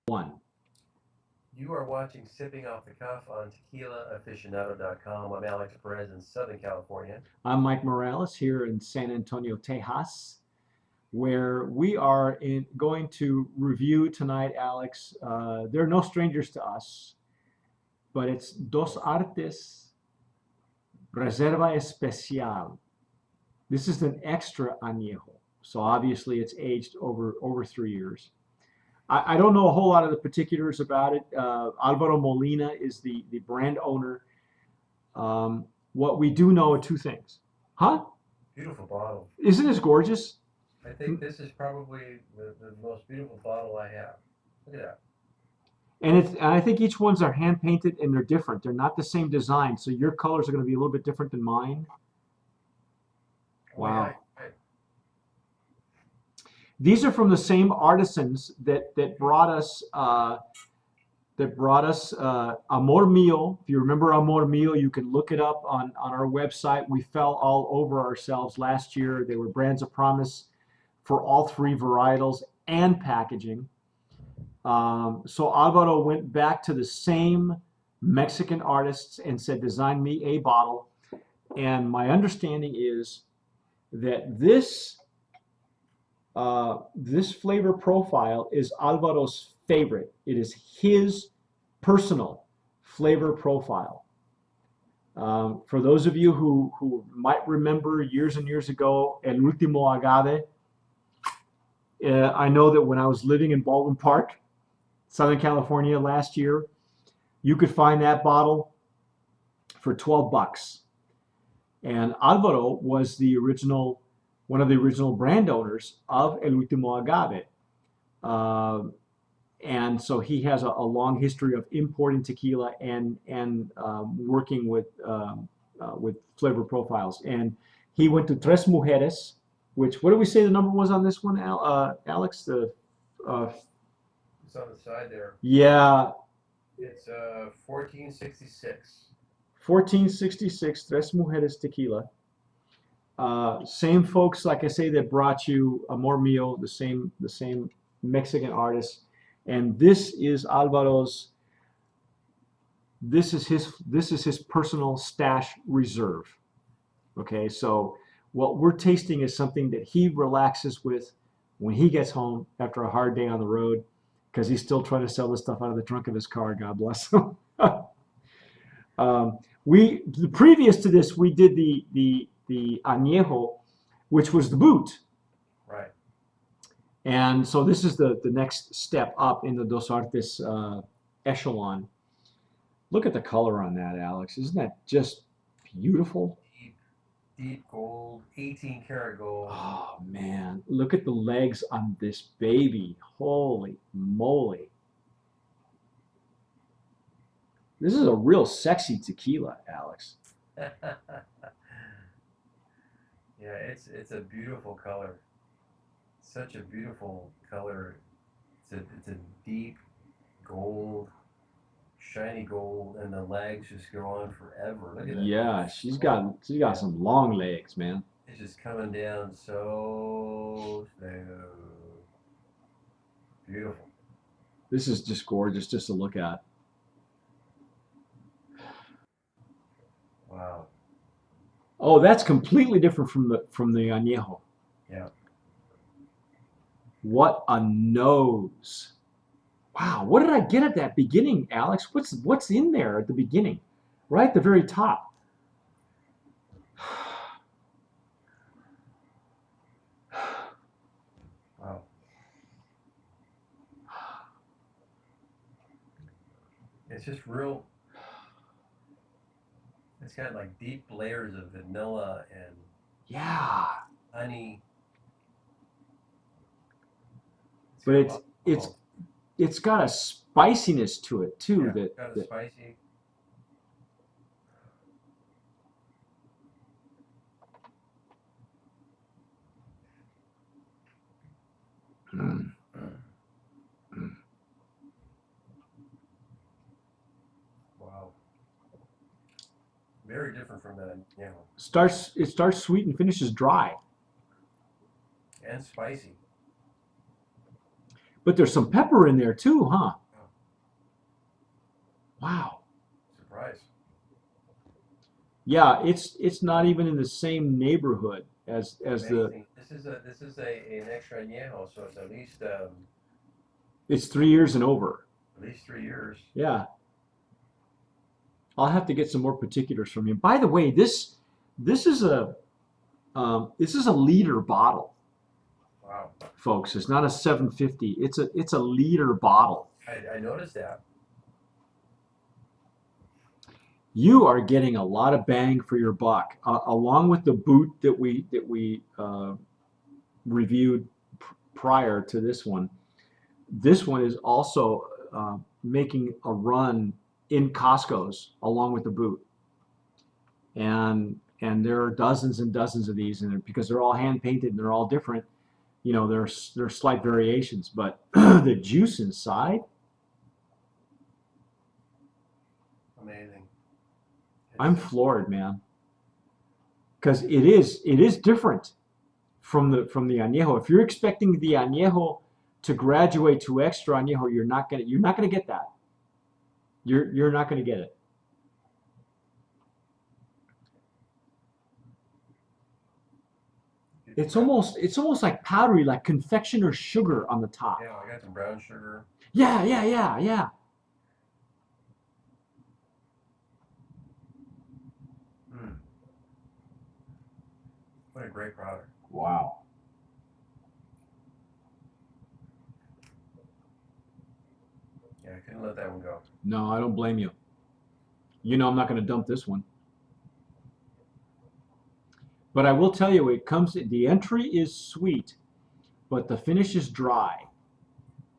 One. You are watching Sipping Off the Cuff on TequilaAficionado.com. I'm Alex Perez in Southern California. I'm Mike Morales here in San Antonio, Tejas, where we are going to review tonight, Alex. They're no strangers to us, but it's Dos Artes Reserva Especial. This is an extra añejo, so obviously it's aged over 3 years. I don't know a whole lot of the particulars about it. Alvaro Molina is the brand owner. What we do know are two things. Huh? Beautiful bottle. Isn't this gorgeous? I think this is probably the most beautiful bottle I have. Look at that. And I think each ones are hand painted and they're different. They're not the same design, so your colors are going to be a little bit different than mine. Oh, Wow. yeah. These are from the same artisans that brought us Amor Mio. If you remember Amor Mio, you can look it up on our website. We fell all over ourselves last year. They were brands of promise for all three varietals and packaging. So Alvaro went back to the same Mexican artists and said, design me a bottle. And my understanding is that this flavor profile is Alvaro's favorite. It is his personal flavor profile. For those of you who might remember years and years ago, El Último Agave, I know that when I was living in Baldwin Park, Southern California last year, you could find that bottle for $12. And Alvaro was one of the original brand owners of El Último Agave. And so he has a long history of importing tequila and working with flavor profiles. And he went to Tres Mujeres, which, what did we say the number was on this one, Alex? It's on the side there. Yeah. It's 1466. 1466 Tres Mujeres Tequila. Same folks, like I say, that brought you Amor Mio, the same Mexican artist. And this is Alvaro's. This is his personal stash reserve. Okay, so what we're tasting is something that he relaxes with when he gets home after a hard day on the road, because he's still trying to sell this stuff out of the trunk of his car. God bless him. Previous to this, we did the añejo, which was the boot. Right. And so this is the next step up in the Dos Artes echelon. Look at the color on that, Alex. Isn't that just beautiful? Deep gold, 18 karat gold. Oh, man. Look at the legs on this baby. Holy moly. This is a real sexy tequila, Alex. Yeah, it's a beautiful color. Such a beautiful color. It's a deep gold, shiny gold, and the legs just go on forever. Look at that. Yeah, she's got some long legs, man. It's just coming down so smooth. Beautiful. This is just gorgeous just to look at. Wow. Oh, that's completely different from the añejo. Yeah. What a nose. Wow, what did I get at that beginning, Alex? What's in there at the beginning? Right at the very top. Wow. It's just real. It's got like deep layers of vanilla and Yeah. honey. But it's got a spiciness to it too. Yeah, got a spicy. Wow. Very different from that, yeah. It starts sweet and finishes dry. And spicy. But there's some pepper in there too, huh? Oh, Wow. surprise. Yeah, it's not even in the same neighborhood as the. Amazing. An extra añejo, so it's It's 3 years and over. at least 3 years. Yeah, I'll have to get some more particulars from you. By the way, this is a liter bottle, Wow. folks. It's not a 750. It's a liter bottle. I noticed that. You are getting a lot of bang for your buck, along with the boot that we reviewed prior to this one. This one is also making a run in Costco's along with the boot, and there are dozens and dozens of these, and because they're all hand painted and they're all different, there's slight variations, but the juice inside, Amazing. I'm floored, man, because it is different from the añejo. If you're expecting the añejo to graduate to extra añejo, you're not gonna get that. You're not gonna get it. It's almost like powdery, like confectioner's sugar on the top. Yeah, I got some brown sugar. Yeah, yeah, yeah, yeah. Mm, what a great product. Wow. Yeah, I couldn't let that one go. No, I don't blame you. I'm not gonna dump this one. But I will tell you, the entry is sweet, but the finish is dry.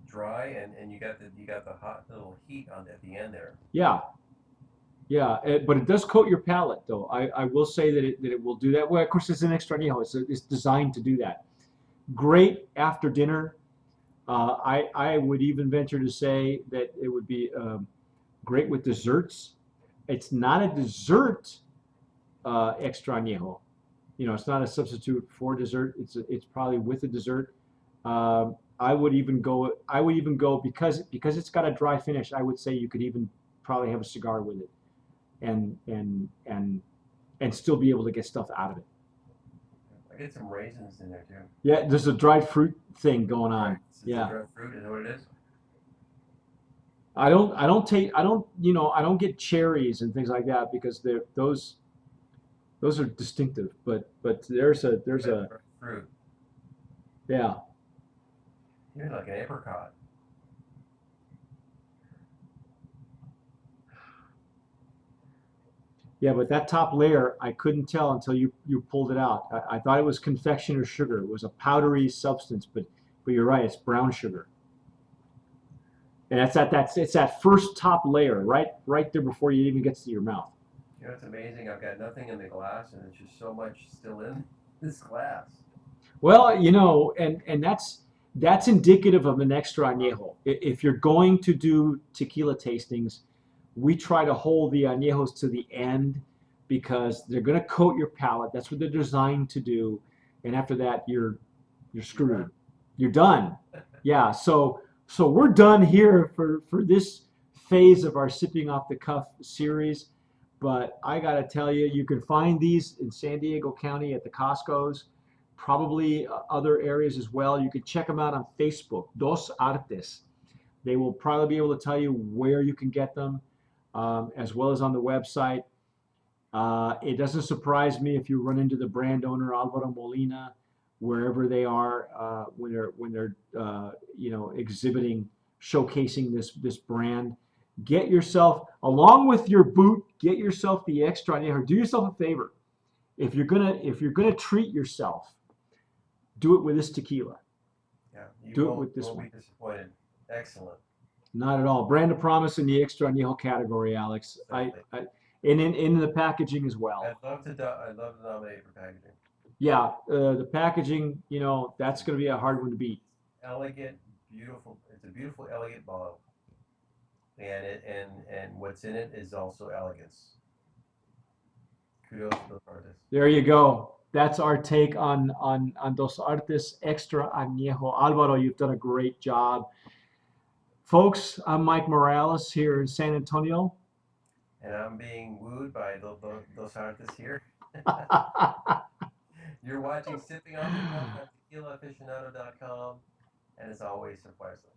Dry, and you got the hot little heat on at the end there. Yeah, yeah, but it does coat your palate, though. I will say that it will do that. Well, of course, it's an extra añejo. It's designed to do that. Great after dinner. I would even venture to say that it would be great with desserts. It's not a dessert extra añejo. It's not a substitute for dessert. It's probably with a dessert. I would even go. Because it's got a dry finish. I would say you could even probably have a cigar with it, and still be able to get stuff out of it. I get some raisins in there too. Yeah, there's a dried fruit thing going Right. on. It's the Yeah. dried fruit. Is that what it is? I don't get cherries and things like that because those are distinctive. But there's a Dried fruit. yeah. You're like an apricot. Yeah, but that top layer, I couldn't tell until you pulled it out. I thought it was confectioner's sugar. It was a powdery substance, but you're right, it's brown sugar. And it's that first top layer, right there before you even gets to your mouth. It's amazing. I've got nothing in the glass, and there's just so much still in this glass. Well, and that's indicative of an extra añejo. If you're going to do tequila tastings, we try to hold the añejos to the end because they're going to coat your palate. That's what they're designed to do. And after that, you're screwed. You're done. Yeah. So we're done here for this phase of our sipping off the cuff series. But I gotta tell you, you can find these in San Diego County at the Costco's, probably other areas as well. You can check them out on Facebook, Dos Artes. They will probably be able to tell you where you can get them, as well as on the website. It doesn't surprise me if you run into the brand owner Alvaro Molina, wherever they are, when they're exhibiting, showcasing this brand. Get yourself, along with your boot, get yourself the extra añejo. Do yourself a favor. If you're gonna treat yourself, do it with this tequila. Yeah, you Do it won't, with this won't one. be disappointed. Excellent. Not at all. Brand of promise in the extra añejo category, Alex. Exactly. And in the packaging as well. I'd love to nominate for packaging. Yeah, the packaging, that's going to be a hard one to beat. Elegant, beautiful. It's a beautiful, elegant bottle, and what's in it is also elegance. Kudos to those artists. There you go. that's our take on Dos Artes Extra Añejo. Alvaro, you've done a great job. Folks, I'm Mike Morales here in San Antonio. And I'm being wooed by those artists here. You're watching Sipping on the Cuff on tequilaaficionado.com, and as always, Sir Parsley.